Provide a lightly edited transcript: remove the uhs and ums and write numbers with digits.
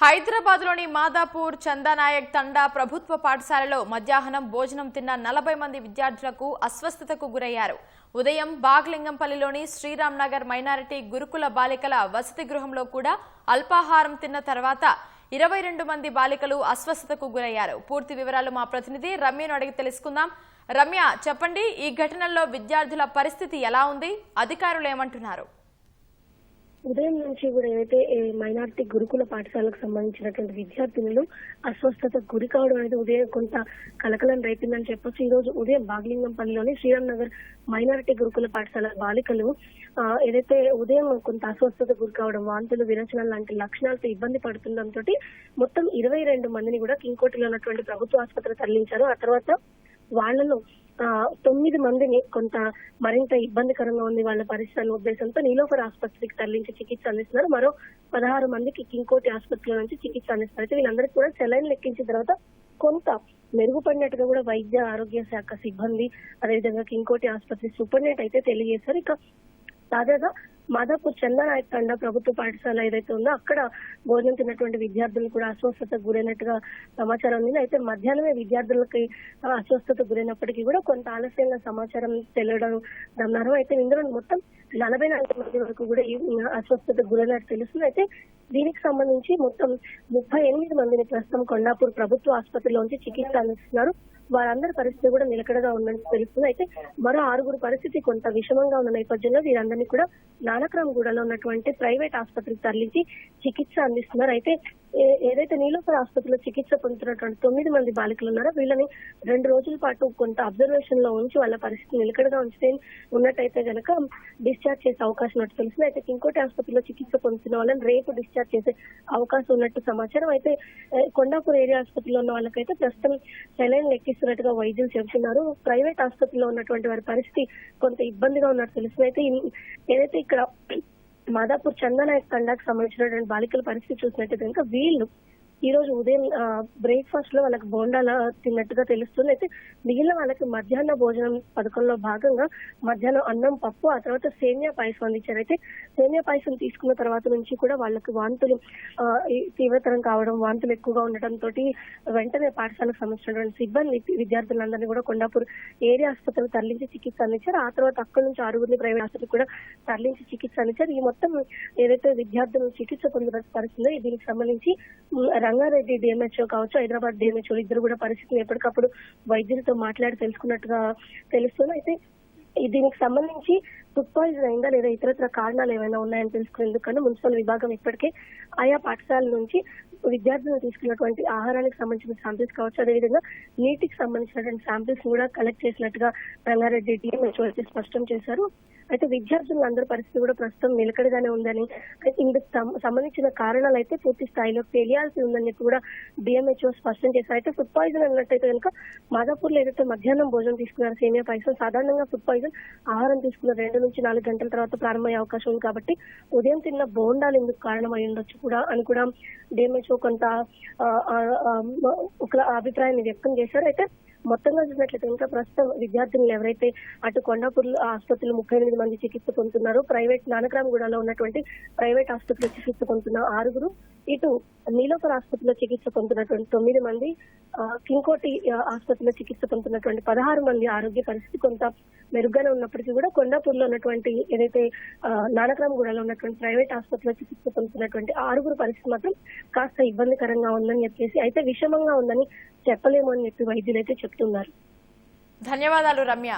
హైదరాబాద్లోని మాదాపూర్ చందానాయక్ తండా ప్రభుత్వ పాఠశాలలో మధ్యాహ్నం భోజనం తిన్న 40 మంది విద్యార్థులకు అస్వస్థతకు గురయ్యారు. ఉదయం బాగ్లింగంపల్లిలోని శ్రీరామ్ నగర్ మైనారిటీ గురుకుల బాలికల వసతి గృహంలో కూడా అల్పాహారం తిన్న తర్వాత 22 మంది బాలికలు అస్వస్థతకు గురయ్యారు. పూర్తి వివరాలు మా ప్రతినిధి రమ్యను అడిగి తెలుసుకుందాం. రమ్య, చెప్పండి, ఈ ఘటనలో విద్యార్థుల పరిస్థితి ఎలా ఉంది? అధికారులు ఏమంటున్నారు? ఉదయం నుంచి కూడా ఏదైతే మైనారిటీ గురుకుల పాఠశాలకు సంబంధించినటువంటి విద్యార్థినులు అస్వస్థతకు గురి కావడం అనేది ఉదయం కొంత కలకలం రేపిందని చెప్పొచ్చు. ఈ రోజు ఉదయం బాగ్లింగంపల్లిలోని శ్రీరామ్ నగర్ మైనారిటీ గురుకుల పాఠశాల బాలికలు ఏదైతే ఉదయం కొంత అస్వస్థతకు గురి కావడం, వాంతులు, విరచనలు లాంటి లక్షణాలతో ఇబ్బంది పడుతుండటంతో మొత్తం 22 మందిని కూడా కింగ్కోటిలో ఉన్నటువంటి ప్రభుత్వ ఆసుపత్రికి తరలించారు. ఆ తర్వాత వాళ్లలో 9 మందిని కొంత మరింత ఇబ్బందికరంగా ఉంది వాళ్ళ పరిస్థితుల ఉద్దేశంతో నీలోఫర్ ఆసుపత్రికి తరలించి చికిత్స అందిస్తున్నారు. మరో 16 మందికి కింగ్కోటి ఆసుపత్రిలో నుంచి చికిత్స అందిస్తున్నారు. అయితే వీళ్ళందరికీ కూడా సెలైన్ లెక్కించిన తర్వాత కొంత మెరుగుపడినట్టుగా కూడా వైద్య ఆరోగ్య శాఖ సిబ్బంది, అదేవిధంగా కింగ్కోటి ఆసుపత్రి సూపరింటెండెంట్ అయితే తెలియజేశారు. ఇక తాజాగా మాదాపూర్ చందానాయక్ తండా ప్రభుత్వ పాఠశాల ఏదైతే ఉందో అక్కడ భోజనం తిన్నటువంటి విద్యార్థులు కూడా అస్వస్థతకు గురైనట్టుగా సమాచారం ఉంది. అయితే మధ్యాహ్నమే విద్యార్థులకి అస్వస్థతకు గురైనప్పటికీ కూడా కొంత ఆలస్యంగా సమాచారం తెలియడం అన్నారు. అయితే ఇందులో మొత్తం 44 మంది వరకు కూడా ఈ అస్వస్థతకు గురైనట్టు తెలుస్తుంది. అయితే దీనికి సంబంధించి మొత్తం 38 మందిని ప్రస్తుతం కొండాపూర్ ప్రభుత్వ ఆసుపత్రిలోంచి చికిత్స అందిస్తున్నారు. వారందరి పరిస్థితి కూడా నిలకడగా ఉందని తెలుస్తుంది. అయితే మరో 6 పరిస్థితి కొంత విషమంగా ఉన్న నేపథ్యంలో వీరందరినీ కూడా నానక్రామ్గూడలో ఉన్నటువంటి ప్రైవేట్ ఆసుపత్రికి తరలించి చికిత్స అందిస్తున్నారు. అయితే ఏదైతే నీలోఫర్ ఆసుపత్రిలో చికిత్స పొందుతున్నటువంటి 9 మంది బాలికలు ఉన్నారో వీళ్ళని 2 రోజుల పాటు కొంత అబ్జర్వేషన్ లో ఉంచి వాళ్ళ పరిస్థితి నిలకడగా ఉంచితే ఉన్నట్టయితే గనక డిశ్చార్జ్ చేసే అవకాశం ఉన్నట్టు తెలుస్తుంది. అయితే ఇంకోటి ఆసుపత్రిలో చికిత్స పొందుతున్న వాళ్ళని రేపు డిశ్చార్జ్ చేసే అవకాశం ఉన్నట్టు సమాచారం. అయితే కొండాపూర్ ఏరియా ఆసుపత్రిలో ఉన్న వాళ్ళకైతే ప్రస్తుతం సెలైన్ లెక్కిస్తున్నట్టుగా వైద్యులు చెబుతున్నారు. ప్రైవేట్ ఆసుపత్రిలో ఉన్నటువంటి వారి పరిస్థితి కొంత ఇబ్బందిగా ఉన్నట్టు తెలుస్తుంది. అయితే ఏదైతే ఇక్కడ మాదాపూర్ చందానాయక్ తండాకు సంబంధించినటువంటి బాలికల పరిస్థితి చూసినట్టయితే కనుక వీళ్ళు ఈ రోజు ఉదయం బ్రేక్ఫాస్ట్ లో వాళ్ళకి బోండాల తిన్నట్టుగా తెలుస్తుంది. అయితే మిగిలిన వాళ్ళకి మధ్యాహ్న భోజనం పథకంలో భాగంగా మధ్యాహ్నం అన్నం, పప్పు, ఆ తర్వాత సేమియా పాయసం అందించారు. అయితే సేమియా పాయసం తీసుకున్న తర్వాత నుంచి కూడా వాళ్ళకి వాంతులు తీవ్రతరం కావడం, వాంతులు ఎక్కువగా ఉండటంతో వెంటనే పాఠశాలకు సంబంధించినటువంటి సిబ్బంది విద్యార్థులందరినీ కూడా కొండాపూర్ ఏరియా ఆసుపత్రికి తరలించి చికిత్స అందించారు. ఆ తర్వాత అక్కడి నుంచి 6 ప్రైవేట్ ఆసుపత్రికి కూడా తరలించి చికిత్స అందించారు. ఈ మొత్తం ఏదైతే విద్యార్థులు చికిత్స పొందిన పరిస్థితుందో దీనికి సంబంధించి రంగారెడ్డి డిఎంహెచ్ఓ కావచ్చు, హైదరాబాద్ డిఎంహెచ్ఓ ఇద్దరు కూడా పరిస్థితిని ఎప్పటికప్పుడు వైద్యులతో మాట్లాడి తెలుసుకున్నట్టుగా తెలుస్తుంది. అయితే దీనికి సంబంధించి ఫుడ్ పాయిజన్ అయిందా లేదా ఇతరత్ర కారణాలు ఏమైనా ఉన్నాయని తెలుసుకునేందుకు మున్సిపల్ విభాగం ఇప్పటికే ఆయా పాఠశాలల నుంచి విద్యార్థులు తీసుకున్నటువంటి ఆహారానికి సంబంధించిన శాంపిల్స్ కావచ్చు, అదేవిధంగా నీటికి సంబంధించినటువంటి శాంపిల్స్ కూడా కలెక్ట్ చేసినట్టుగా రంగారెడ్డి డిఎంహెచ్ఓ అయితే స్పష్టం చేశారు. అయితే విద్యార్థులందరి పరిస్థితి కూడా ప్రస్తుతం నిలకడగానే ఉందని, అయితే ఇందుకు సంబంధించిన కారణాలు అయితే పూర్తి స్థాయిలో తెలియాల్సి ఉందని చెప్పి కూడా డిఎంహెచ్ఓ స్పష్టం చేశారు. అయితే ఫుడ్ పాయిజన్ అన్నట్టయితే కనుక మాదాపూర్ లో ఏదైతే మధ్యాహ్నం భోజనం తీసుకున్నారు సేమియా పాయసం, సాధారణంగా ఫుడ్ పాయిజన్ ఆహారం తీసుకున్న 2 నుంచి 4 గంటల తర్వాత ప్రారంభమయ్యే అవకాశం ఉంది. కాబట్టి ఉదయం తిన్న బోండాలు ఎందుకు కారణమై ఉండొచ్చు కూడా అని కూడా డిఎంహెచ్ఓ కొంత ఒక అభిప్రాయాన్ని వ్యక్తం చేశారు. అయితే మొత్తంగా చూసినట్లయితే ఇంకా ప్రస్తుతం విద్యార్థులు ఎవరైతే అటు కొండాపూర్ ఆసుపత్రిలో 38 మంది చికిత్స పొందుతున్నారు, ప్రైవేట్ నానక్రామ్గూడలో ఉన్నటువంటి ప్రైవేట్ ఆసుపత్రిలో చికిత్స పొందుతున్న 6, ఇటు నీలోఫర్ ఆసుపత్రిలో చికిత్స పొందుతున్నటువంటి 9 మంది, కింగ్కోటి ఆసుపత్రిలో చికిత్స పొందుతున్నటువంటి 16 మంది ఆరోగ్య పరిస్థితి కొంత మెరుగ్గానే ఉన్నప్పటికీ కూడా కొండాపూర్ లో ఉన్నటువంటి ఏదైతే నానక్రామ్గూడలో ఉన్నటువంటి ప్రైవేట్ ఆసుపత్రిలో చికిత్స పొందుతున్నటువంటి 6 పరిస్థితి మాత్రం కాస్త ఇబ్బందికరంగా ఉందని చెప్పేసి, అయితే విషమంగా ఉందని చెప్పలేము అని చెప్పి వైద్యులు అయితే చెప్తున్నారు. ధన్యవాదాలు రమ్య.